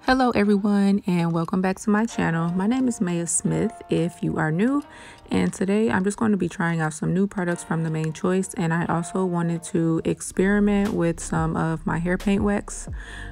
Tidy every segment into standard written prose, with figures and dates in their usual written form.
Hello everyone and welcome back to my channel. My name is Maya Smith if you are new, and today I'm just going to be trying out some new products from the Main Choice, and I also wanted to experiment with some of my hair paint wax.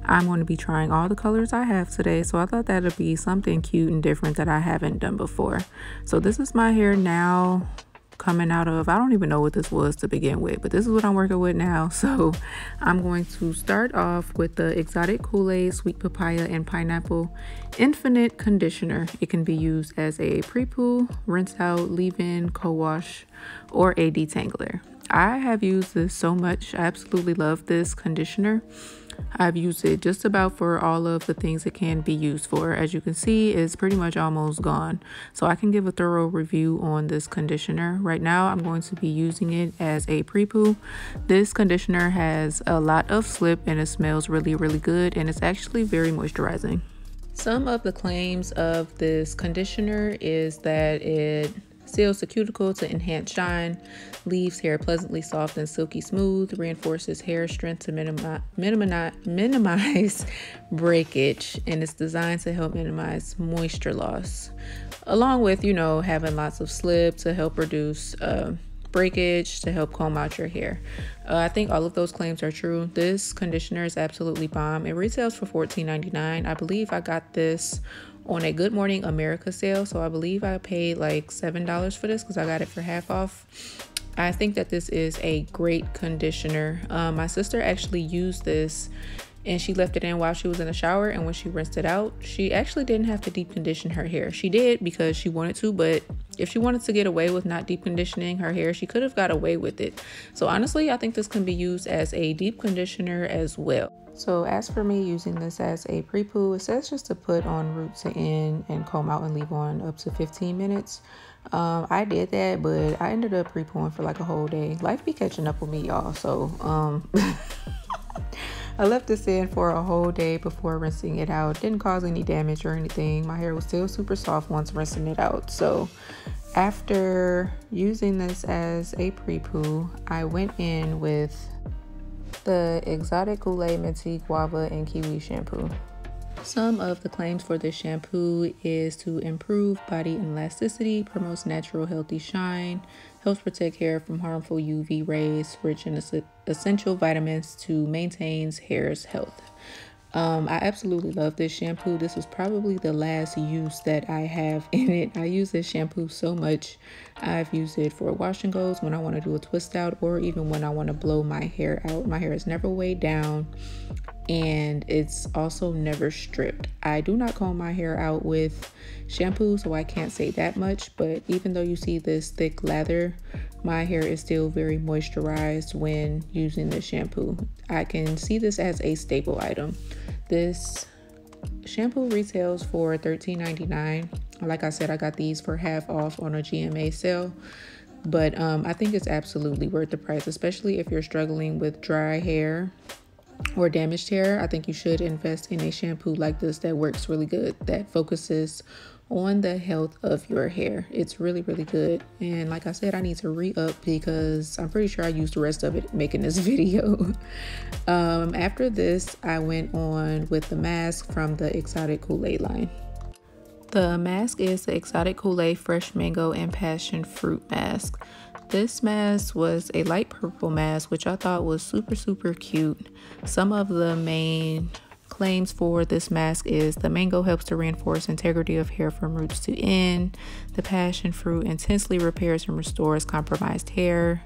I'm going to be trying all the colors I have today, so I thought that would be something cute and different that I haven't done before. So this is my hair now, coming out of, I don't even know what this was to begin with, but this is what I'm working with now. So I'm going to start off with the Exotic Kool-Aid Sweet Papaya and Pineapple Infinite Conditioner. It can be used as a pre-poo, rinse out, leave-in, co-wash, or a detangler. I have used this so much. I absolutely love this conditioner. I've used it just about for all of the things it can be used for. As you can see, it's pretty much almost gone. So I can give a thorough review on this conditioner. Right now, I'm going to be using it as a pre-poo. This conditioner has a lot of slip and it smells really, really good, and it's actually very moisturizing. Some of the claims of this conditioner is that it seals the cuticle to enhance shine, leaves hair pleasantly soft and silky smooth, reinforces hair strength to minimize breakage, and it's designed to help minimize moisture loss, along with, you know, having lots of slip to help reduce breakage, to help comb out your hair. I think all of those claims are true. This conditioner is absolutely bomb. It retails for $14.99. I believe I got this on a Good Morning America sale, so I believe I paid like $7 for this because I got it for half off. I think that this is a great conditioner. My sister actually used this and she left it in while she was in the shower, and when she rinsed it out, she actually didn't have to deep condition her hair. She did because she wanted to, but if she wanted to get away with not deep conditioning her hair, she could have got away with it. So honestly, I think this can be used as a deep conditioner as well. So as for me using this as a pre-poo, it says just to put on root to end and comb out and leave on up to 15 minutes. I did that, but I ended up pre-pooing for like a whole day. Life be catching up with me, y'all. So I left this in for a whole day before rinsing it out. Didn't cause any damage or anything. My hair was still super soft once rinsing it out. So after using this as a pre-poo, I went in with the Exotic Kool-Aid Minty, Guava, and Kiwi shampoo. Some of the claims for this shampoo is to improve body elasticity, promotes natural healthy shine, helps protect hair from harmful UV rays, rich in essential vitamins to maintains hair's health. I absolutely love this shampoo. This was probably the last use that I have in it. I use this shampoo so much. I've used it for wash and goes when I want to do a twist out, or even when I want to blow my hair out. My hair is never weighed down, and it's also never stripped. I do not comb my hair out with shampoo, so I can't say that much, but even though you see this thick lather, my hair is still very moisturized when using this shampoo. I can see this as a staple item. This shampoo retails for $13.99. Like I said, I got these for half off on a GMA sale, but I think it's absolutely worth the price, especially if you're struggling with dry hair or damaged hair. I think you should invest in a shampoo like this that works really good, that focuses on the health of your hair. It's really, really good. And like I said, I need to re-up because I'm pretty sure I used the rest of it making this video. After this, I went on with the mask from the Exotic Kool-Aid line. The mask is the Exotic Kool-Aid Fresh Mango and Passion Fruit Mask. This mask was a light purple mask, which I thought was super, super cute. Some of the main claims for this mask is the mango helps to reinforce integrity of hair from roots to end. The passion fruit intensely repairs and restores compromised hair.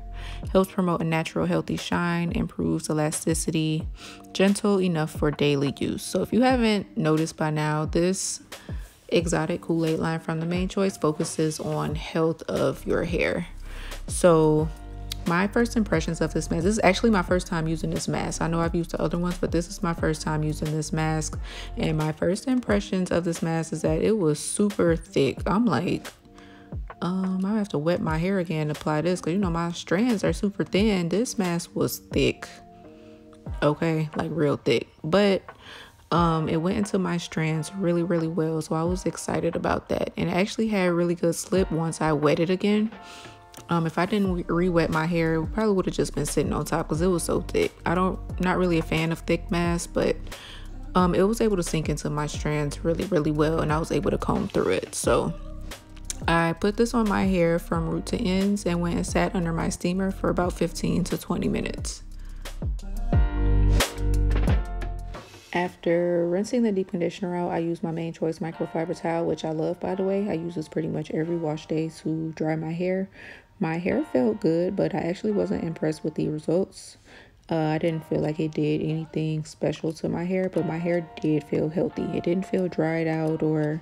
Helps promote a natural healthy shine, improves elasticity, gentle enough for daily use. So if you haven't noticed by now, this Exotic Kool-Aid line from the Main Choice focuses on health of your hair. So my first impressions of this mask, this is actually my first time using this mask. I know I've used the other ones, but this is my first time using this mask. And my first impressions of this mask is that it was super thick. I'm like, I have to wet my hair again to apply this because, you know, my strands are super thin. This mask was thick. Okay, like real thick. But it went into my strands really, really well. So I was excited about that. And it actually had really good slip once I wet it again. If I didn't re-wet my hair, it probably would have just been sitting on top because it was so thick. Not really a fan of thick masks, but It was able to sink into my strands really well, and I was able to comb through it. So I put this on my hair from root to ends and went and sat under my steamer for about 15 to 20 minutes. After rinsing the deep conditioner out, I use my Main Choice microfiber towel, which I love, by the way. I use this pretty much every wash day to dry my hair. My hair felt good, but I actually wasn't impressed with the results. I didn't feel like it did anything special to my hair, but my hair did feel healthy. It didn't feel dried out or,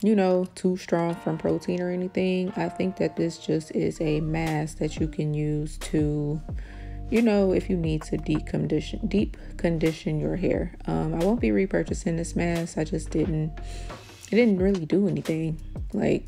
you know, too strong from protein or anything. I think that this just is a mask that you can use to, you know, if you need to deep condition your hair. I won't be repurchasing this mask. It didn't really do anything. Like,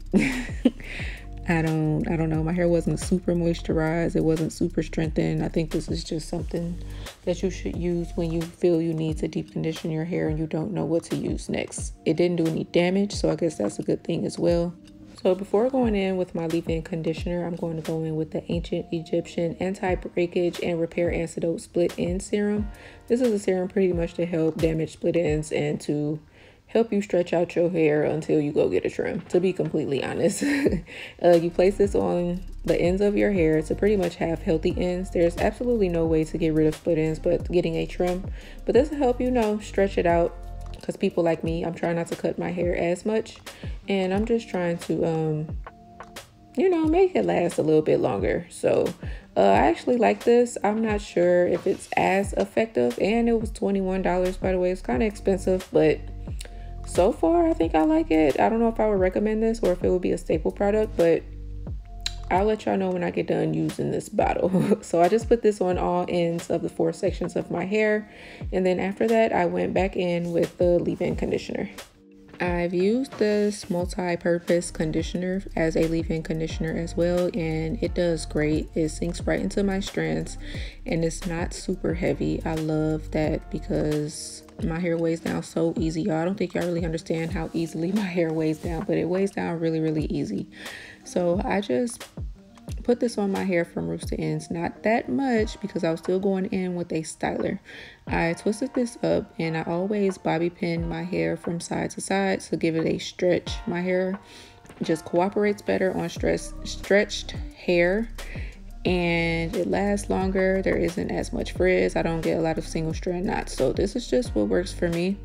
I don't know. My hair wasn't super moisturized. It wasn't super strengthened. I think this is just something that you should use when you feel you need to deep condition your hair and you don't know what to use next. It didn't do any damage, so I guess that's a good thing as well. So before going in with my leave-in conditioner, I'm going to go in with the Ancient Egyptian Anti-Breakage and Repair Antidote Split End Serum. This is a serum pretty much to help damage split ends and to help you stretch out your hair until you go get a trim, to be completely honest. You place this on the ends of your hair to pretty much have healthy ends. There's absolutely no way to get rid of split ends but getting a trim. But this will help, you know, stretch it out. Because people like me, I'm trying not to cut my hair as much. And I'm just trying to, you know, make it last a little bit longer. So I actually like this. I'm not sure if it's as effective. And it was $21, by the way. It's kind of expensive, but so far I think I like it. I don't know if I would recommend this or if it would be a staple product, but I'll let y'all know when I get done using this bottle. So I just put this on all ends of the 4 sections of my hair, and then after that I went back in with the leave-in conditioner. I've used this multi-purpose conditioner as a leave-in conditioner as well, and it does great. It sinks right into my strands and it's not super heavy. I love that because my hair weighs down so easy, y'all. I don't think y'all really understand how easily my hair weighs down, but it weighs down really easy. So I just put this on my hair from roots to ends, not that much because I was still going in with a styler. I twisted this up and I always bobby pin my hair from side to side to give it a stretch. My hair just cooperates better on stretched hair and it lasts longer. There isn't as much frizz. I don't get a lot of single strand knots. So this is just what works for me.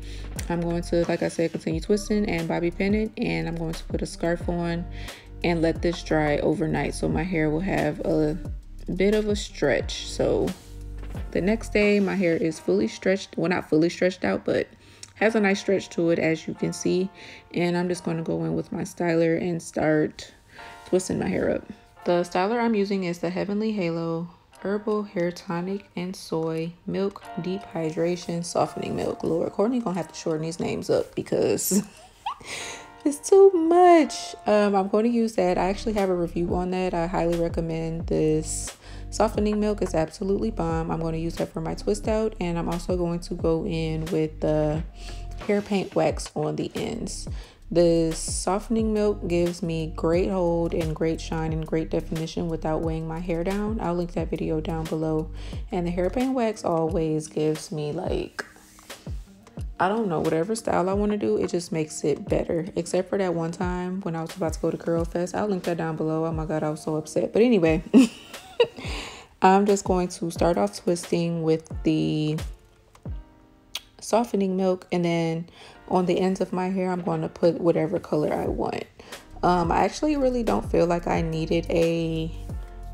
I'm going to, like I said, continue twisting and bobby pin it, and I'm going to put a scarf on and let this dry overnight so my hair will have a bit of a stretch. So the next day my hair is fully stretched, well, not fully stretched out, but has a nice stretch to it, as you can see. And I'm just going to go in with my styler and start twisting my hair up. The styler I'm using is the Heavenly Halo Herbal Hair Tonic and Soy Milk Deep Hydration Softening Milk. Lord, Courtney gonna have to shorten these names up because it's too much. I'm going to use that. I actually have a review on that. I highly recommend this softening milk. It's absolutely bomb. I'm going to use that for my twist out, and I'm also going to go in with the hair paint wax on the ends. This softening milk gives me great hold and great shine and great definition without weighing my hair down. I'll link that video down below. And the hair paint wax always gives me, like, I don't know, whatever style I want to do, it just makes it better. Except for that one time when I was about to go to Curl Fest. I'll link that down below. Oh my god, I was so upset. But anyway, I'm just going to start off twisting with the softening milk, and then on the ends of my hair I'm going to put whatever color I want. I actually really don't feel like I needed a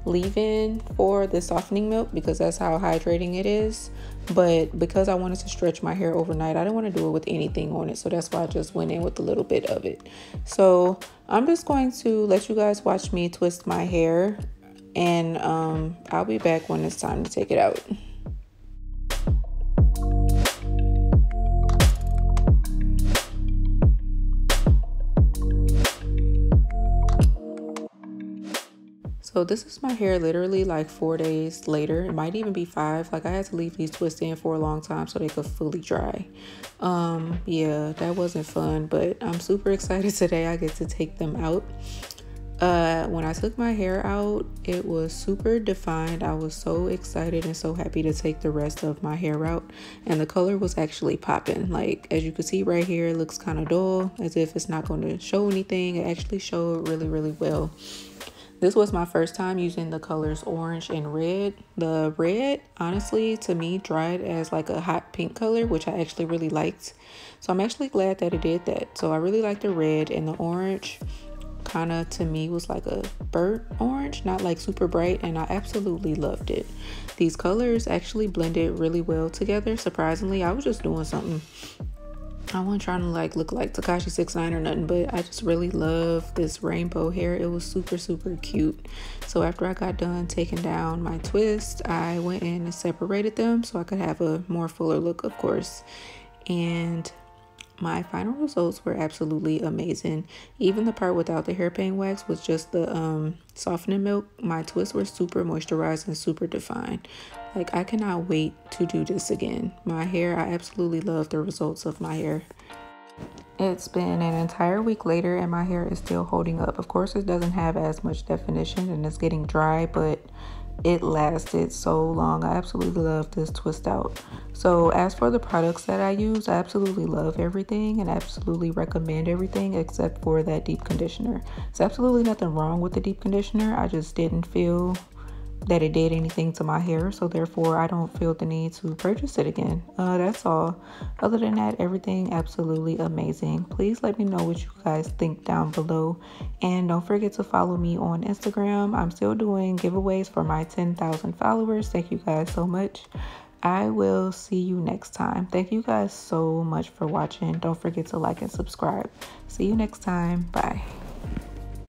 leave-in for the softening milk because that's how hydrating it is, but because I wanted to stretch my hair overnight, I didn't want to do it with anything on it, so that's why I just went in with a little bit of it. So I'm just going to let you guys watch me twist my hair, and I'll be back when it's time to take it out. So this is my hair literally like 4 days later. It might even be 5. Like, I had to leave these twists in for a long time so they could fully dry. Yeah, that wasn't fun, but I'm super excited today. I get to take them out. When I took my hair out, it was super defined. I was so excited and so happy to take the rest of my hair out, and the color was actually popping. Like, as you can see right here, it looks kind of dull, as if it's not going to show anything. It actually showed really, really well. This was my first time using the colors orange and red. The red, honestly, to me, dried as like a hot pink color, which I actually really liked. So I'm actually glad that it did that. So I really like the red, and the orange kind of to me was like a burnt orange, not like super bright, and I absolutely loved it. These colors actually blended really well together. Surprisingly, I was just doing something. I wasn't trying to like look like Tekashi 69 or nothing, but I just really love this rainbow hair. It was super, super cute. So after I got done taking down my twist, I went in and separated them so I could have a more fuller look, of course. And my final results were absolutely amazing. Even the part without the hairpin wax was just the softening milk. My twists were super moisturized and super defined. Like, I cannot wait to do this again. My hair, I absolutely love the results of my hair. It's been an entire week later and my hair is still holding up. Of course, it doesn't have as much definition and it's getting dry, but it lasted so long. I absolutely love this twist out. So as for the products that I use, I absolutely love everything and absolutely recommend everything except for that deep conditioner. There's absolutely nothing wrong with the deep conditioner. I just didn't feel that it did anything to my hair, so therefore I don't feel the need to purchase it again. That's all. Other than that, everything absolutely amazing. Please let me know what you guys think down below, and don't forget to follow me on Instagram. I'm still doing giveaways for my 10,000 followers. Thank you guys so much. I will see you next time. Thank you guys so much for watching. Don't forget to like and subscribe. See you next time. Bye.